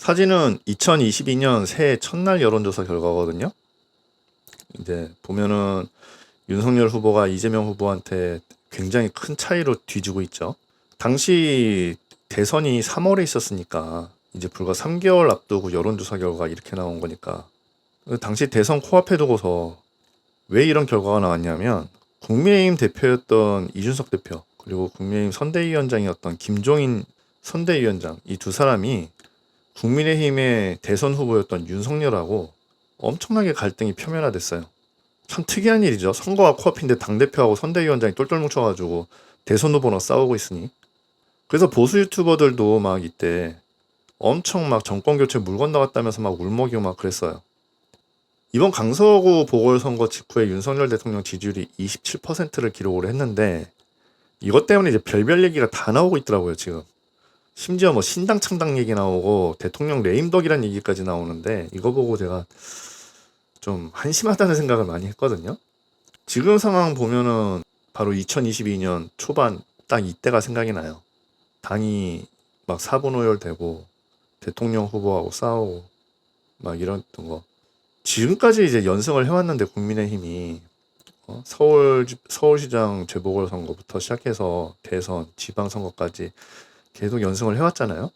사진은 2022년 새해 첫날 여론조사 결과거든요. 이제 보면은 윤석열 후보가 이재명 후보한테 굉장히 큰 차이로 뒤지고 있죠. 당시 대선이 3월에 있었으니까 이제 불과 3개월 앞두고 여론조사 결과가 이렇게 나온 거니까 당시 대선 코앞에 두고서 왜 이런 결과가 나왔냐면 국민의힘 대표였던 이준석 대표 그리고 국민의힘 선대위원장이었던 김종인 선대위원장 이 두 사람이 국민의힘의 대선 후보였던 윤석열하고 엄청나게 갈등이 표면화됐어요. 참 특이한 일이죠. 선거가 코앞인데 당대표하고 선대위원장이 똘똘 뭉쳐가지고 대선 후보랑 싸우고 있으니. 그래서 보수 유튜버들도 막 이때 엄청 막 정권 교체 물 건너갔다면서 막 울먹이고 막 그랬어요. 이번 강서구 보궐선거 직후에 윤석열 대통령 지지율이 27%를 기록을 했는데 이것 때문에 이제 별별 얘기가 다 나오고 있더라고요, 지금. 심지어 뭐 신당 창당 얘기 나오고 대통령 레임덕이란 얘기까지 나오는데 이거 보고 제가 좀 한심하다는 생각을 많이 했거든요. 지금 상황 보면은 바로 2022년 초반 딱 이때가 생각이 나요. 당이 막 사분오열되고 대통령 후보하고 싸우고 막 이랬던 거. 지금까지 이제 연승을 해왔는데 국민의힘이 서울시장 재보궐선거부터 시작해서 대선, 지방선거까지 계속 연승을 해왔잖아요.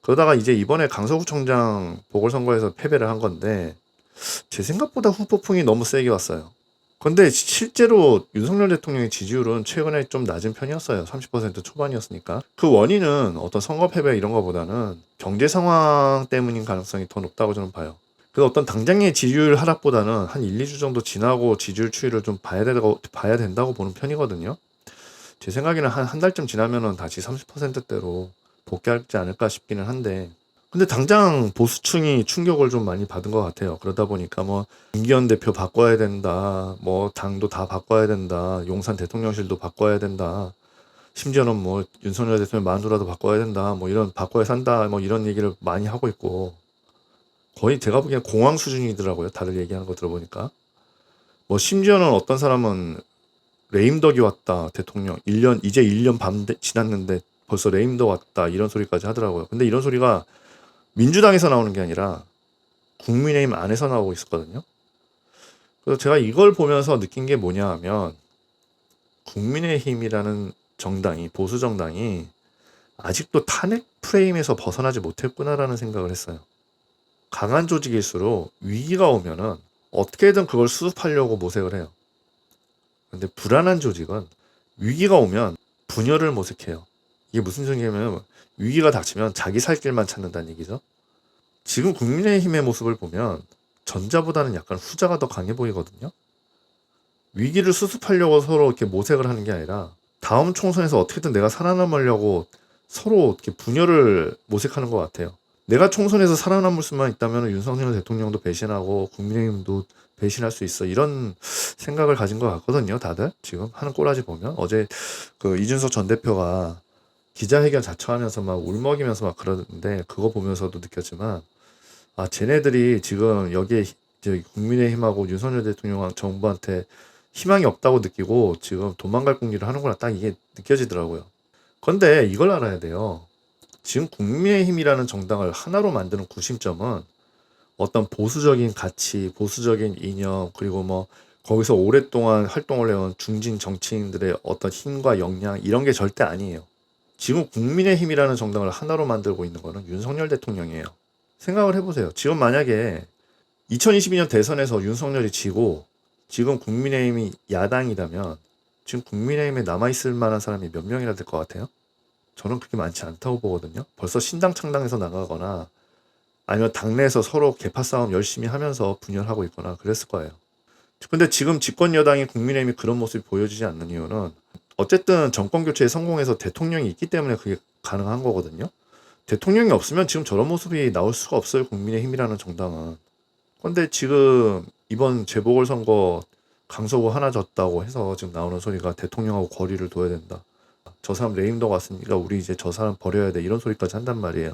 그러다가 이제 이번에 강서구청장 보궐선거에서 패배를 한 건데 제 생각보다 후폭풍이 너무 세게 왔어요. 근데 실제로 윤석열 대통령의 지지율은 최근에 좀 낮은 편이었어요. 30% 초반이었으니까. 그 원인은 어떤 선거 패배 이런 거보다는 경제 상황 때문인 가능성이 더 높다고 저는 봐요. 그래서 어떤 당장의 지지율 하락보다는 한 1, 2주 정도 지나고 지지율 추이를 좀 봐야 된다고 보는 편이거든요. 제 생각에는 한 달쯤 지나면은 다시 30%대로 복귀하지 않을까 싶기는 한데 근데 당장 보수층이 충격을 좀 많이 받은 것 같아요. 그러다 보니까 뭐 김기현 대표 바꿔야 된다, 뭐 당도 다 바꿔야 된다, 용산 대통령실도 바꿔야 된다, 심지어는 뭐 윤석열 대통령 만두라도 바꿔야 된다, 뭐 이런 바꿔야 산다, 뭐 이런 얘기를 많이 하고 있고 거의 제가 보기엔 공황 수준이더라고요. 다들 얘기하는 거 들어보니까 뭐 심지어는 어떤 사람은 레임덕이 왔다 대통령 1년 이제 1년 반 지났는데 벌써 레임덕 왔다 이런 소리까지 하더라고요. 근데 이런 소리가 민주당에서 나오는 게 아니라 국민의힘 안에서 나오고 있었거든요. 그래서 제가 이걸 보면서 느낀 게 뭐냐 하면 국민의힘이라는 정당이 보수 정당이 아직도 탄핵 프레임에서 벗어나지 못했구나라는 생각을 했어요. 강한 조직일수록 위기가 오면은 어떻게든 그걸 수습하려고 모색을 해요. 근데 불안한 조직은 위기가 오면 분열을 모색해요. 이게 무슨 소리냐면 위기가 닥치면 자기 살 길만 찾는다는 얘기죠. 지금 국민의힘의 모습을 보면 전자보다는 약간 후자가 더 강해 보이거든요. 위기를 수습하려고 서로 이렇게 모색을 하는 게 아니라 다음 총선에서 어떻게든 내가 살아남으려고 서로 이렇게 분열을 모색하는 것 같아요. 내가 총선에서 살아남을 수만 있다면 윤석열 대통령도 배신하고 국민의힘도 배신할 수 있어 이런 생각을 가진 것 같거든요. 다들 지금 하는 꼬라지 보면 어제 그 이준석 전 대표가 기자회견 자처하면서 막 울먹이면서 막 그러는데 그거 보면서도 느꼈지만 아 쟤네들이 지금 여기에 국민의힘하고 윤석열 대통령 정부한테 희망이 없다고 느끼고 지금 도망갈 궁리를 하는구나 딱 이게 느껴지더라고요. 그런데 이걸 알아야 돼요. 지금 국민의힘이라는 정당을 하나로 만드는 구심점은 어떤 보수적인 가치, 보수적인 이념, 그리고 뭐 거기서 오랫동안 활동을 해온 중진 정치인들의 어떤 힘과 역량 이런 게 절대 아니에요. 지금 국민의힘이라는 정당을 하나로 만들고 있는 거는 윤석열 대통령이에요. 생각을 해보세요. 지금 만약에 2022년 대선에서 윤석열이 지고 지금 국민의힘이 야당이라면 지금 국민의힘에 남아있을 만한 사람이 몇 명이나 될 것 같아요? 저는 그렇게 많지 않다고 보거든요. 벌써 신당 창당에서 나가거나 아니면 당내에서 서로 계파 싸움 열심히 하면서 분열하고 있거나 그랬을 거예요. 근데 지금 집권 여당인 국민의힘이 그런 모습이 보여지지 않는 이유는 어쨌든 정권 교체에 성공해서 대통령이 있기 때문에 그게 가능한 거거든요. 대통령이 없으면 지금 저런 모습이 나올 수가 없어요. 국민의힘이라는 정당은. 근데 지금 이번 재보궐선거 강서구 하나 졌다고 해서 지금 나오는 소리가 대통령하고 거리를 둬야 된다. 저 사람 레임덕 왔으니까 우리 이제 저 사람 버려야 돼. 이런 소리까지 한단 말이에요.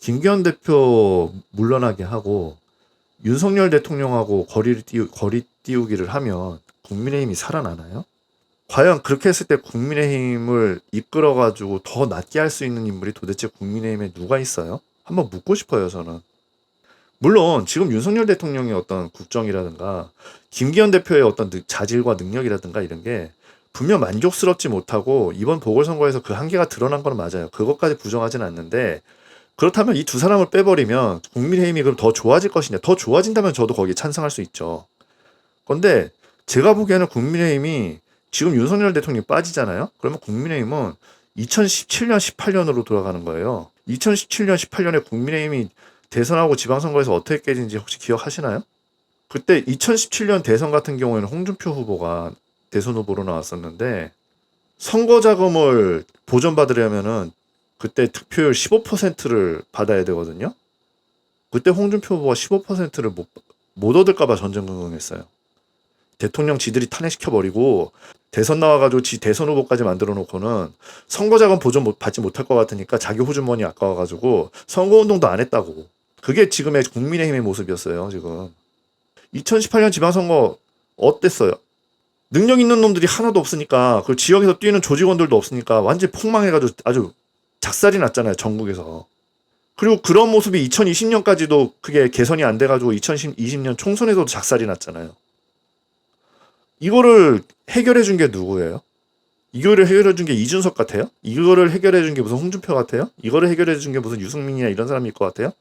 김기현 대표 물러나게 하고 윤석열 대통령하고 거리 띄우기를 하면 국민의힘이 살아나나요? 과연 그렇게 했을 때 국민의힘을 이끌어가지고 더 낫게 할 수 있는 인물이 도대체 국민의힘에 누가 있어요? 한번 묻고 싶어요, 저는. 물론 지금 윤석열 대통령의 어떤 국정이라든가 김기현 대표의 어떤 자질과 능력이라든가 이런 게 분명 만족스럽지 못하고 이번 보궐선거에서 그 한계가 드러난 건 맞아요. 그것까지 부정하진 않는데, 그렇다면 이 두 사람을 빼버리면 국민의힘이 그럼 더 좋아질 것이냐? 더 좋아진다면 저도 거기에 찬성할 수 있죠. 그런데 제가 보기에는 국민의힘이 지금 윤석열 대통령이 빠지잖아요. 그러면 국민의힘은 2017년, 18년으로 돌아가는 거예요. 2017년, 18년에 국민의힘이 대선하고 지방선거에서 어떻게 깨진지 혹시 기억하시나요? 그때 2017년 대선 같은 경우에는 홍준표 후보가 대선 후보로 나왔었는데, 선거 자금을 보전받으려면은 그때 득표율 15%를 받아야 되거든요. 그때 홍준표 후보가 15%를 못 얻을까봐 전전긍긍했어요. 대통령 지들이 탄핵시켜버리고 대선 나와가지고 지 대선 후보까지 만들어 놓고는 선거 자금 보전 받지 못할 것 같으니까 자기 호주머니 아까워가지고 선거운동도 안 했다고. 그게 지금의 국민의힘의 모습이었어요. 지금 2018년 지방선거 어땠어요? 능력 있는 놈들이 하나도 없으니까, 그 지역에서 뛰는 조직원들도 없으니까 완전히 폭망해가지고 아주 작살이 났잖아요, 전국에서. 그리고 그런 모습이 2020년까지도 그게 개선이 안 돼가지고 2020년 총선에서도 작살이 났잖아요. 이거를 해결해 준 게 누구예요? 이거를 해결해 준 게 이준석 같아요? 이거를 해결해 준 게 무슨 홍준표 같아요? 이거를 해결해 준 게 무슨 유승민이나 이런 사람일 것 같아요?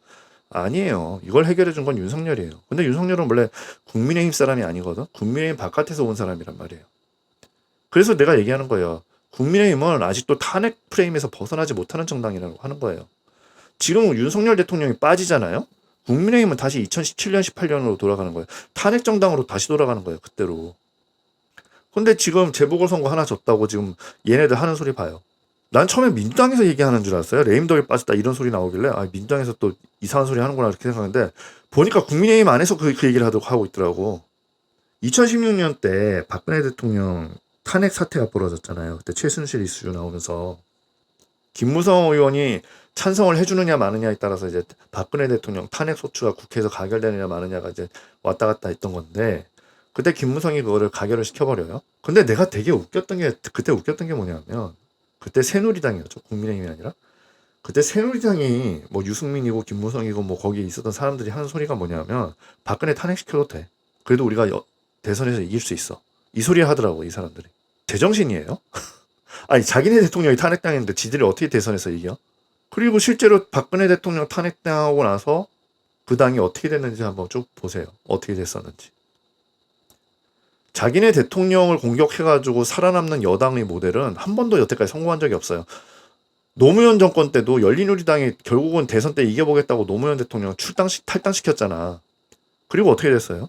아니에요. 이걸 해결해 준 건 윤석열이에요. 근데 윤석열은 원래 국민의힘 사람이 아니거든. 국민의힘 바깥에서 온 사람이란 말이에요. 그래서 내가 얘기하는 거예요. 국민의힘은 아직도 탄핵 프레임에서 벗어나지 못하는 정당이라고 하는 거예요. 지금 윤석열 대통령이 빠지잖아요. 국민의힘은 다시 2017년, 18년으로 돌아가는 거예요. 탄핵 정당으로 다시 돌아가는 거예요. 그때로. 근데 지금 재보궐선거 하나 졌다고 지금 얘네들 하는 소리 봐요. 난 처음에 민주당에서 얘기하는 줄 알았어요. 레임덕에 빠졌다 이런 소리 나오길래 민주당에서 또 이상한 소리 하는구나 이렇게 생각했는데, 보니까 국민의힘 안에서 그 얘기를 하고 있더라고. 2016년 때 박근혜 대통령 탄핵 사태가 벌어졌잖아요. 그때 최순실 이슈 나오면서 김무성 의원이 찬성을 해주느냐 마느냐에 따라서 이제 박근혜 대통령 탄핵 소추가 국회에서 가결되느냐 마느냐가 이제 왔다 갔다 했던 건데, 그때 김무성이 그거를 가결을 시켜버려요. 근데 내가 되게 그때 웃겼던 게 뭐냐면, 그때 새누리당이었죠. 국민의힘이 아니라. 그때 새누리당이 뭐 유승민이고 김무성이고 뭐 거기에 있었던 사람들이 하는 소리가 뭐냐면, 박근혜 탄핵시켜도 돼. 그래도 우리가 대선에서 이길 수 있어. 이 소리 하더라고, 이 사람들이. 제정신이에요? 아니, 자기네 대통령이 탄핵당했는데 지들이 어떻게 대선에서 이겨? 그리고 실제로 박근혜 대통령 탄핵당하고 나서 그 당이 어떻게 됐는지 한번 쭉 보세요. 어떻게 됐었는지. 자기네 대통령을 공격해가지고 살아남는 여당의 모델은 한 번도 여태까지 성공한 적이 없어요. 노무현 정권 때도 열린우리당이 결국은 대선 때 이겨보겠다고 노무현 대통령 탈당시켰잖아. 그리고 어떻게 됐어요?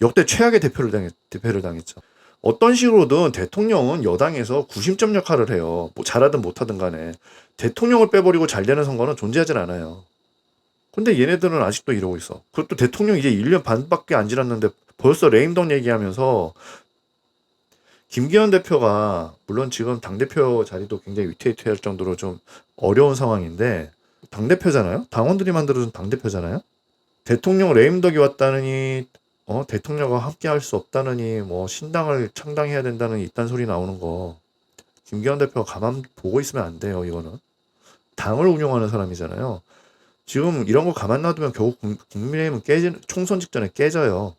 역대 최악의 대표를 당했죠. 어떤 식으로든 대통령은 여당에서 구심점 역할을 해요. 뭐 잘하든 못하든 간에. 대통령을 빼버리고 잘 되는 선거는 존재하진 않아요. 근데 얘네들은 아직도 이러고 있어. 그것도 대통령 이제 1년 반밖에 안 지났는데 벌써 레임덕 얘기하면서, 김기현 대표가 물론 지금 당대표 자리도 굉장히 위태위태할 정도로 좀 어려운 상황인데, 당대표잖아요? 당원들이 만들어준 당대표잖아요? 대통령 레임덕이 왔다느니, 대통령과 함께 할 수 없다느니, 뭐 신당을 창당해야 된다는 이딴 소리 나오는 거, 김기현 대표가 가만 보고 있으면 안 돼요. 이거는 당을 운영하는 사람이잖아요. 지금 이런 거 가만 놔두면 결국 국민의힘은 총선 직전에 깨져요.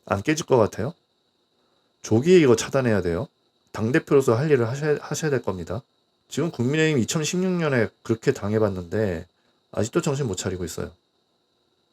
안 깨질 것 같아요? 조기에 이거 차단해야 돼요. 당대표로서 할 일을 하셔야 될 겁니다. 지금 국민의힘 2016년에 그렇게 당해봤는데 아직도 정신 못 차리고 있어요.